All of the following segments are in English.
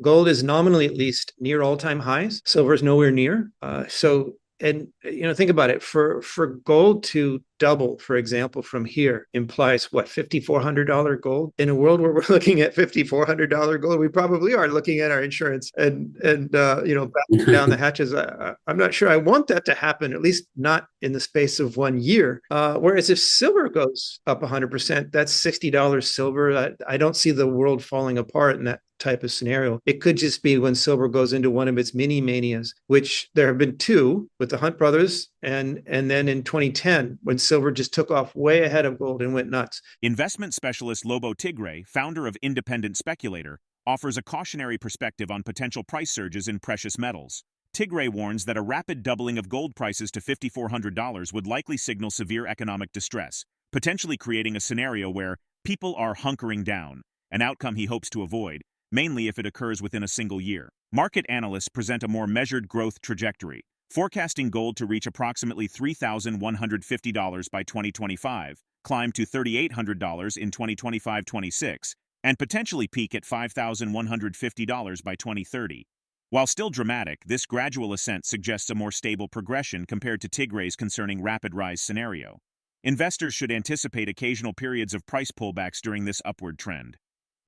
Gold is nominally at least near all-time highs. Silver is nowhere near. Think about it. For gold to double, for example, from here implies what, $5,400 gold? In a world where we're looking at $5,400 gold, we probably are looking at our insurance and batten down the hatches. I'm not sure I want that to happen, at least not in the space of 1 year. Whereas if silver goes up 100%, that's $60 silver. I don't see the world falling apart in that type of scenario. It could just be when silver goes into one of its mini manias, which there have been two with the Hunt brothers, and then in 2010 when silver just took off way ahead of gold and went nuts. Investment specialist Lobo Tiggre, founder of Independent Speculator, offers a cautionary perspective on potential price surges in precious metals. Tiggre warns that a rapid doubling of gold prices to $5,400 would likely signal severe economic distress, potentially creating a scenario where people are hunkering down, an outcome he hopes to avoid, mainly if it occurs within a single year. Market analysts present a more measured growth trajectory, forecasting gold to reach approximately $3,150 by 2025, climb to $3,800 in 2025-26, and potentially peak at $5,150 by 2030. While still dramatic, this gradual ascent suggests a more stable progression compared to Tiggre's concerning rapid rise scenario. Investors should anticipate occasional periods of price pullbacks during this upward trend.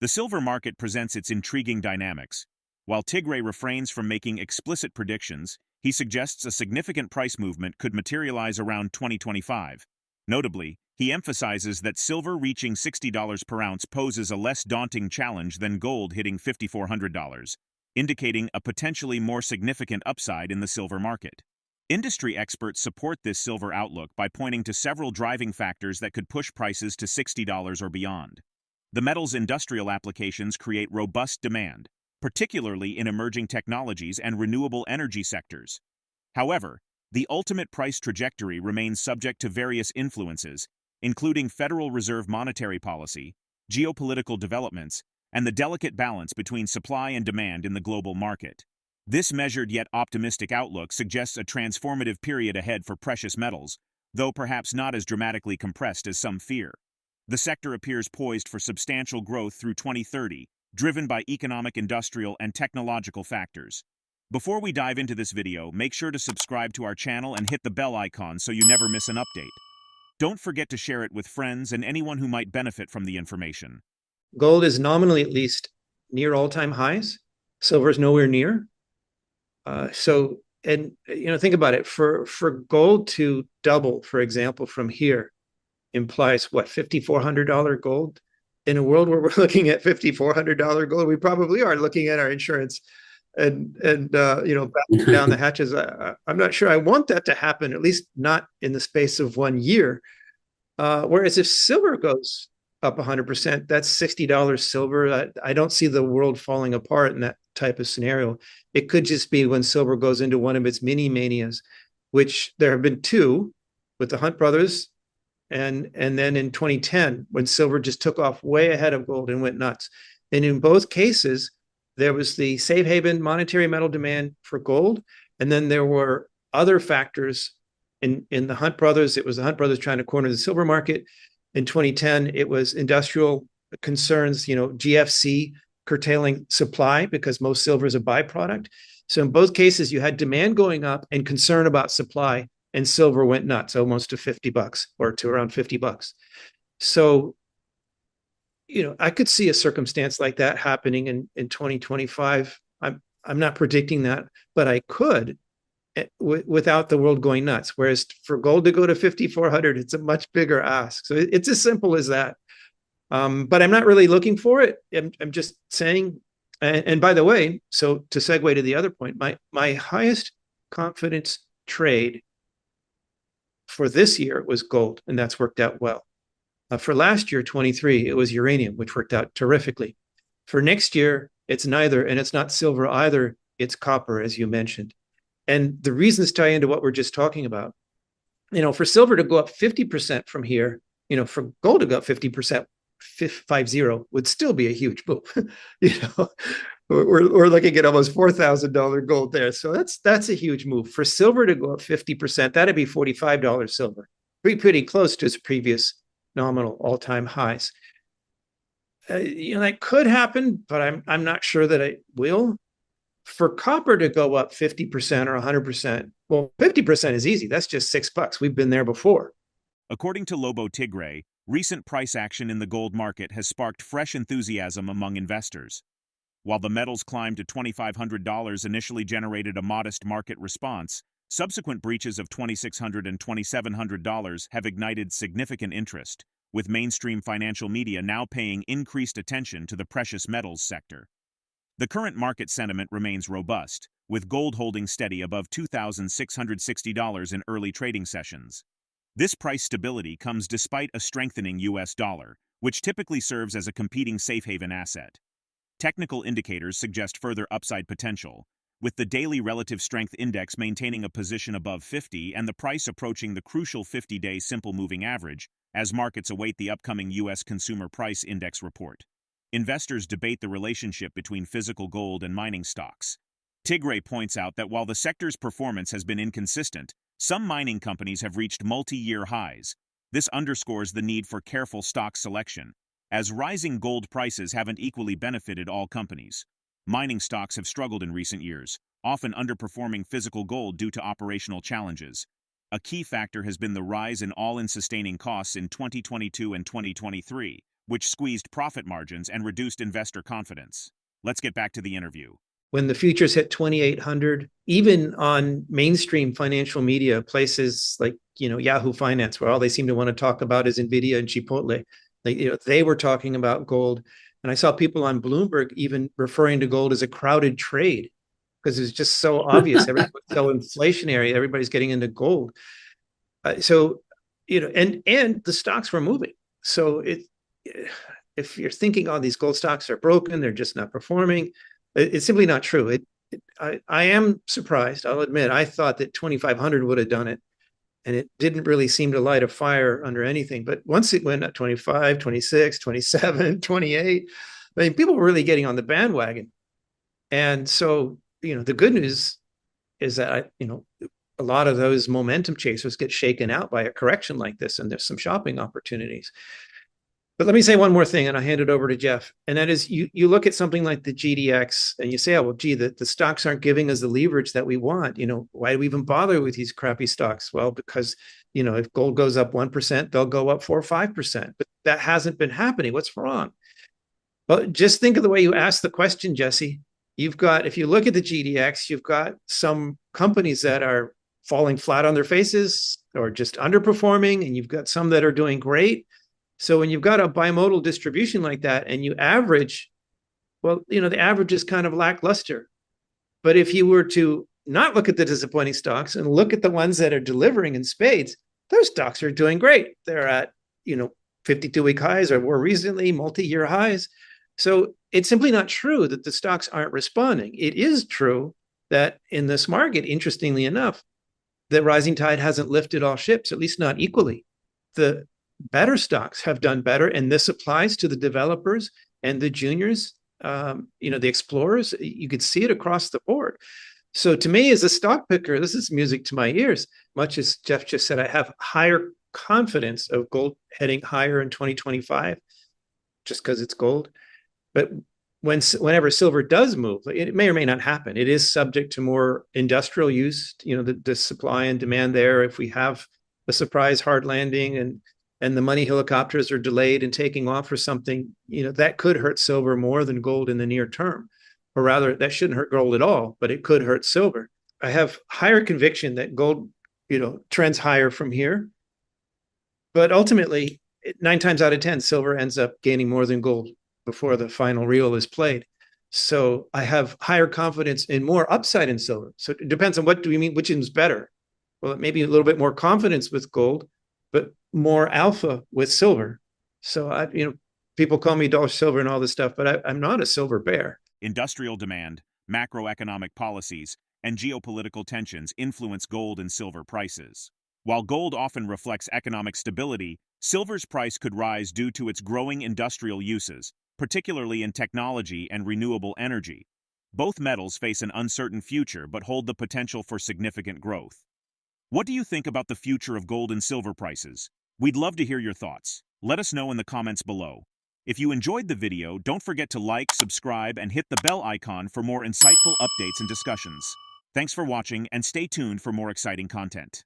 The silver market presents its intriguing dynamics. While Tiggre refrains from making explicit predictions, he suggests a significant price movement could materialize around 2025. Notably, he emphasizes that silver reaching $60 per ounce poses a less daunting challenge than gold hitting $5,400, indicating a potentially more significant upside in the silver market. Industry experts support this silver outlook by pointing to several driving factors that could push prices to $60 or beyond. The metal's industrial applications create robust demand, particularly in emerging technologies and renewable energy sectors. However, the ultimate price trajectory remains subject to various influences, including Federal Reserve monetary policy, geopolitical developments, and the delicate balance between supply and demand in the global market. This measured yet optimistic outlook suggests a transformative period ahead for precious metals, though perhaps not as dramatically compressed as some fear. The sector appears poised for substantial growth through 2030, driven by economic, industrial, and technological factors. Before we dive into this video, make sure to subscribe to our channel and hit the bell icon so you never miss an update. Don't forget to share it with friends and anyone who might benefit from the information. Gold is nominally at least near all-time highs. Silver is nowhere near. Think about it. For gold to double, for example, from here implies what, $5,400 gold? In a world where we're looking at $5,400 gold, we probably are looking at our insurance batten down the hatches. I'm not sure I want that to happen, at least not in the space of 1 year. Whereas if silver goes up 100%, that's $60 silver. I don't see the world falling apart in that type of scenario. It could just be when silver goes into one of its mini manias, which there have been two with the Hunt brothers, and then in 2010 when silver just took off way ahead of gold and went nuts. And in both cases, there was the safe haven monetary metal demand for gold, and then there were other factors. In the Hunt brothers, it was the Hunt brothers trying to corner the silver market. In 2010, it was industrial concerns, GFC curtailing supply because most silver is a byproduct. So in both cases, you had demand going up and concern about supply, and silver went nuts, almost to $50 or to around $50. So, I could see a circumstance like that happening in 2025. I'm not predicting that, but I could without the world going nuts. Whereas for gold to go to 5,400, it's a much bigger ask. So it's as simple as that. But I'm not really looking for it. I'm just saying. And by the way, so to segue to the other point, my highest confidence trade for this year was gold, and that's worked out well. For last year, 23, it was uranium, which worked out terrifically. For next year, it's neither, and it's not silver either. It's copper, as you mentioned. And the reasons tie into what we're just talking about. For silver to go up 50% from here, for gold to go up 50%, 50 would still be a huge move. We're looking at almost $4,000 gold there. So that's a huge move. For silver to go up 50%, that'd be $45 silver. Pretty close to its previous nominal all-time highs. That could happen, but I'm not sure that it will. For copper to go up 50% or 100%, well, 50% is easy. That's just $6. We've been there before. According to Lobo Tiggre, recent price action in the gold market has sparked fresh enthusiasm among investors. While the metals climb to $2,500 initially generated a modest market response, subsequent breaches of $2,600 and $2,700 have ignited significant interest, with mainstream financial media now paying increased attention to the precious metals sector. The current market sentiment remains robust, with gold holding steady above $2,660 in early trading sessions. This price stability comes despite a strengthening US dollar, which typically serves as a competing safe haven asset. Technical indicators suggest further upside potential, with the daily relative strength index maintaining a position above 50 and the price approaching the crucial 50-day simple moving average as markets await the upcoming U.S. Consumer Price Index report. Investors debate the relationship between physical gold and mining stocks. Tiggre points out that while the sector's performance has been inconsistent, some mining companies have reached multi-year highs. This underscores the need for careful stock selection, as rising gold prices haven't equally benefited all companies. Mining stocks have struggled in recent years, often underperforming physical gold due to operational challenges. A key factor has been the rise in all-in sustaining costs in 2022 and 2023, which squeezed profit margins and reduced investor confidence. Let's get back to the interview. When the futures hit 2,800, even on mainstream financial media, places like, Yahoo Finance, where all they seem to want to talk about is Nvidia and Chipotle, they were talking about gold. And I saw people on Bloomberg even referring to gold as a crowded trade because it's just so obvious. Everything's so inflationary. Everybody's getting into gold. And the stocks were moving. So if you're thinking, oh, these gold stocks are broken, they're just not performing, it's simply not true. I am surprised, I'll admit. I thought that 2,500 would have done it, and it didn't really seem to light a fire under anything. But once it went at 25, 26, 27, 28, I mean, people were really getting on the bandwagon. And so, the good news is that, a lot of those momentum chasers get shaken out by a correction like this, and there's some shopping opportunities. But let me say one more thing, and I'll hand it over to Jeff. And that is, you look at something like the GDX, and you say, oh, well, gee, the stocks aren't giving us the leverage that we want. Why do we even bother with these crappy stocks? Well, because, if gold goes up 1%, they'll go up 4 or 5%. But that hasn't been happening. What's wrong? Well, just think of the way you asked the question, Jesse. If you look at the GDX, you've got some companies that are falling flat on their faces or just underperforming, and you've got some that are doing great. So when you've got a bimodal distribution like that and you average, well, the average is kind of lackluster. But if you were to not look at the disappointing stocks and look at the ones that are delivering in spades, those stocks are doing great. They're at, 52-week highs or more recently, multi-year highs. So it's simply not true that the stocks aren't responding. It is true that in this market, interestingly enough, the rising tide hasn't lifted all ships, at least not equally. The better stocks have done better, and this applies to the developers and the juniors, the explorers. You could see it across the board. So to me, as a stock picker, this is music to my ears. Much as Jeff just said, I have higher confidence of gold heading higher in 2025, just because it's gold. But whenever silver does move, it may or may not happen. It is subject to more industrial use, the supply and demand there. If we have a surprise hard landing and the money helicopters are delayed and taking off or something, that could hurt silver more than gold in the near term. Or rather, that shouldn't hurt gold at all, but it could hurt silver. I have higher conviction that gold, trends higher from here. But ultimately, 9 times out of 10, silver ends up gaining more than gold before the final reel is played. So I have higher confidence in more upside in silver. So it depends on what do we mean, which is better. Well, maybe a little bit more confidence with gold, but more alpha with silver. So people call me dollar silver and all this stuff, but I'm not a silver bear. Industrial demand, macroeconomic policies, and geopolitical tensions influence gold and silver prices. While gold often reflects economic stability, silver's price could rise due to its growing industrial uses, particularly in technology and renewable energy. Both metals face an uncertain future but hold the potential for significant growth. What do you think about the future of gold and silver prices? We'd love to hear your thoughts. Let us know in the comments below. If you enjoyed the video, don't forget to like, subscribe, and hit the bell icon for more insightful updates and discussions. Thanks for watching, and stay tuned for more exciting content.